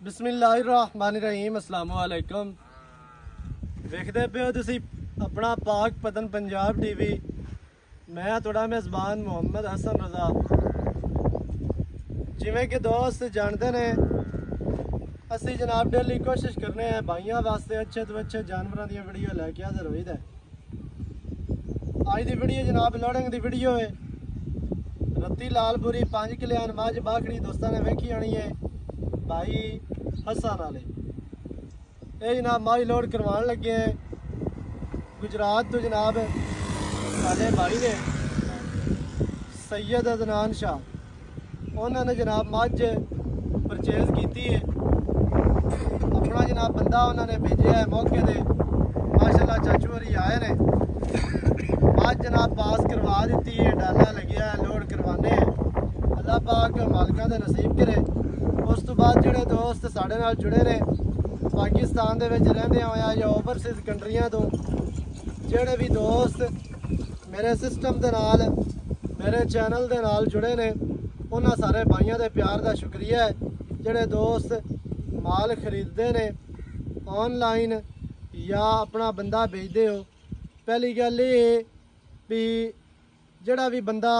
बिस्मिल्लाहिर्रहमानिर्रहीम अस्सलाम वालेकुम। वेखदे पे हो तुसी अपना पाक पतन पंजाब टीवी। मैं थोड़ा मेज़बान मोहम्मद हसन रज़ा। जिमें कि दोस्त जानते ने असी जनाब डेली कोशिश करने हैं भाइयों वास्ते अच्छे तो अच्छे जानवरों दी वीडियो लैके हाज़र होई दा। अज दी वीडियो जनाब लोडिंग दी वीडियो है। रत्ती लालपुरी 5 किलियान मझ बाखड़ी दोस्तों ने वेखी आनी है भाई हसन वाले। ये जनाब मझ लोड करवान लगे हैं गुजरात तो जनाब साढ़े भाई ने सैयद अदनान शाह उन्होंने जनाब मझ परचेज की है। अपना जनाब बंदा उन्होंने भेजा है मौके दे माशाल्लाह चाचू होरी आए ने मझ जनाब पास करवा दी है। डाला लग्या लोड करवाने अल्लाह पाक मालिका दे नसीब करे। उस तो बाद जोड़े दोस्त साढ़े नाल जुड़े ने पाकिस्तान दे विच रहिंदे होया या ओवरसीज कंट्रियां तो जोड़े भी दोस्त मेरे सिस्टम दे नाल मेरे चैनल दे नाल जुड़े ने उन्हां सारे भाइयों के प्यार का शुक्रिया है। जोड़े दोस्त माल खरीदते ने ऑनलाइन या अपना बंदा भेजते हो। पहली गल ये भी जोड़ा भी बंदा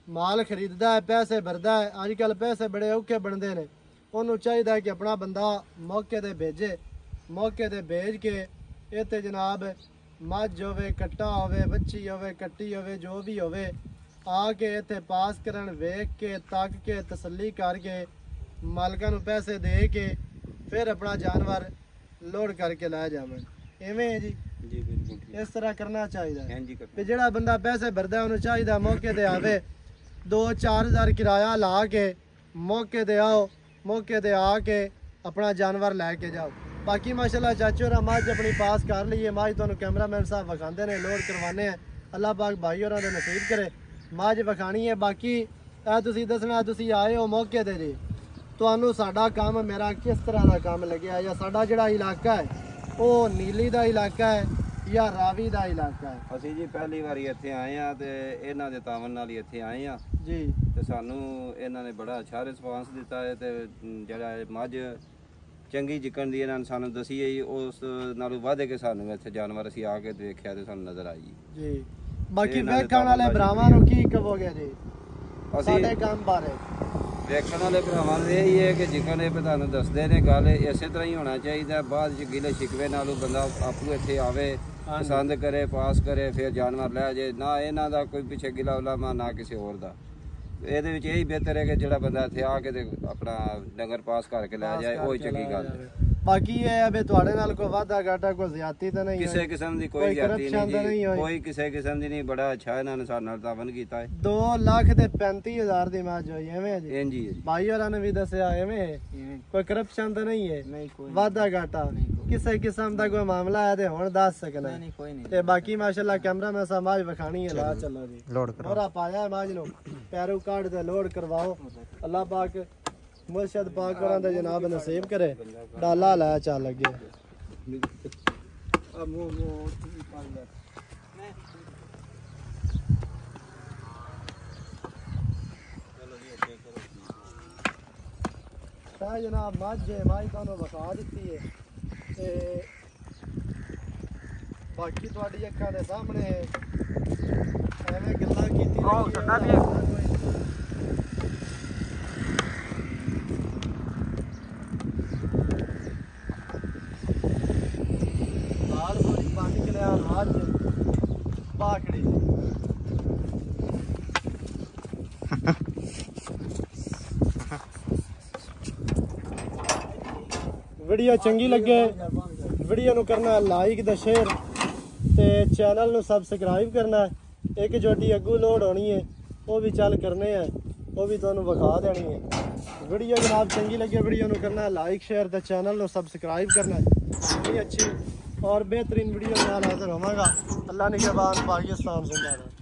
माल खरीदता है पैसे भरदा है अजकल पैसे बड़े औखे बनते हैं। उन्होंने चाहिए कि अपना बंदा मौके ते भेजे मौके ते भेज के इत्थे जनाब मझ होवे कट्टा होवे बच्ची होवे कट्टी होवे जो भी होवे आके इत्थे पास करन वेख के तक के तसल्ली करके मालिकां नूं पैसे दे के फिर अपना जानवर लोड करके लै जावन। इवें है जी बिल्कुल इस तरह करना चाहिए। ते जेड़ा बंदा पैसे भरदा है उन्होंने चाहिए मौके ते आवे 2-4 हज़ार किराया ला के मौके ते आओ मौके ते आके अपना जानवर लैके जाओ। बाकी माशाल्लाह चाचू और मझ अपनी पास कर ली है। मझ तुहानूं कैमरामैन साहब विखाते हैं लोड करवाने हैं अल्लाह पाक भाई होरां दे नसीब करे मझ विखानी है। बाकी तुसीं दसना तुसीं आए हो मौके ते जी तुहानूं साडा काम मेरा किस तरह का काम लग्या या साडा जिहड़ा इलाका है वो नीली का इलाका है या रावी का इलाका है। असी जी पहली बारी इत्थे आए हैं तो इन्हां दे तावन नाल ही इत्थे आए हैं जी ते सानू इन्हां ने बड़ा अच्छा रिस्पांस दिता है ते जिहड़ा मझ चंगी जिकन दी इन्हां ने सानू दसी है उस नालों वध के सानू इत्थे जानवर असी आके देखिया ते सानू नजर आई जी। बाकी वेखण वाले भरावां नूं की कहोगे जी साडे काम बारे? वेखण वाले भरावां नूं यही है कि जिकन ये तुहानूं दसदे ने गल इसे तरह ही होना चाहिए। बाद च गिले शिकवे नालों बंदा आपूं इत्थे आवे पसंद करे पास करे फिर जानवर लै जाए ना इन्हां दा कोई पिछे गिला उलामा ना किसी होर दा। ਇਹਦੇ ਵਿੱਚ ਇਹੀ ਬਿਹਤਰ ਹੈ ਕਿ ਜਿਹੜਾ ਬੰਦਾ ਇੱਥੇ ਆ ਕੇ ਤੇ ਆਪਣਾ ਡੰਗਰ ਪਾਸ ਕਰਕੇ ਲੈ ਜਾਏ ਉਹ ਚੰਗੀ ਗੱਲ ਹੈ। ਬਾਕੀ ਇਹ ਹੈ ਵੀ ਤੁਹਾਡੇ ਨਾਲ ਕੋਈ ਵਾਧਾ ਘਾਟਾ ਕੋਈ ਜ਼ਿਆਦਤੀ ਤਾਂ ਨਹੀਂ ਕਿਸੇ ਕਿਸਮ ਦੀ ਕੋਈ ਜ਼ਿਆਦਤੀ ਨਹੀਂ ਕੋਈ ਕਿਸੇ ਕਿਸਮ ਦੀ ਨਹੀਂ। ਬੜਾ ਅੱਛਾ ਇਹਨਾਂ ਨੇ ਸਾਡੇ ਨਾਲ ਤਾਵਨ ਕੀਤਾ ਹੈ। 2,35,000 ਦੀ ਮੈਚ ਹੋਈ ਐਵੇਂ ਜੀ ਹਾਂਜੀ ਭਾਈ ਹੋਰਾਂ ਨੇ ਵੀ ਦੱਸਿਆ ਐਵੇਂ ਕੋਈ ਕਰਪਸ਼ਨ ਤਾਂ ਨਹੀਂ ਹੈ ਨਹੀਂ ਕੋਈ ਵਾਧਾ ਘਾਟਾ ਕਿਸੇ ਕਿਸਮ ਦਾ ਕੋਈ ਮਾਮਲਾ ਹੈ ਤੇ ਹੁਣ ਦੱਸ ਸਕਣਾ ਨਹੀਂ ਕੋਈ ਨਹੀਂ। ਤੇ ਬਾਕੀ ਮਾਸ਼ਾਅੱਲਾ ਕੈਮਰਾਮੈਨ ਸਾਹਿਬ ਮਾਜ ਵਿਖਾਣੀ ਹੈ ਲਾ ਚੱਲੋ ਜੀ ਲੋਡ ਕਰੋ ਹੋਰਾ ਪਾਇਆ ਮਾਜ ਨੂੰ ਪੈਰੋਂ ਕਾਟ ਤੇ ਲੋਡ ਕਰਵਾਓ अल्लाह पाक मुर्शद पाक होरां दा जनाब नसीब करे। डाला लै चल लगे जनाब मझ तुहानूं विखा दित्ती है ते बाकी तुहाडी अक्खां दे सामने एवें गल्लां कीती बाखड़ी वीडियो चंगी लगे वीडियो नू करना लाइक द शेयर ते चैनल नू सबसक्राइब करना। एक जोटी अगू लोड होनी है वो भी चल करने हैं वो भी तुहानूं विखा देनी है। वीडियो जनाब चंगी लगे वीडियो नू करना लाइक शेयर ते चैनल नू सबसक्राइब करना। बड़ी अच्छी और बेहतरीन वीडियो नाल हाज़िर होवांगा। अल्लाह निगहबान पाकिस्तान जिंदाबाद।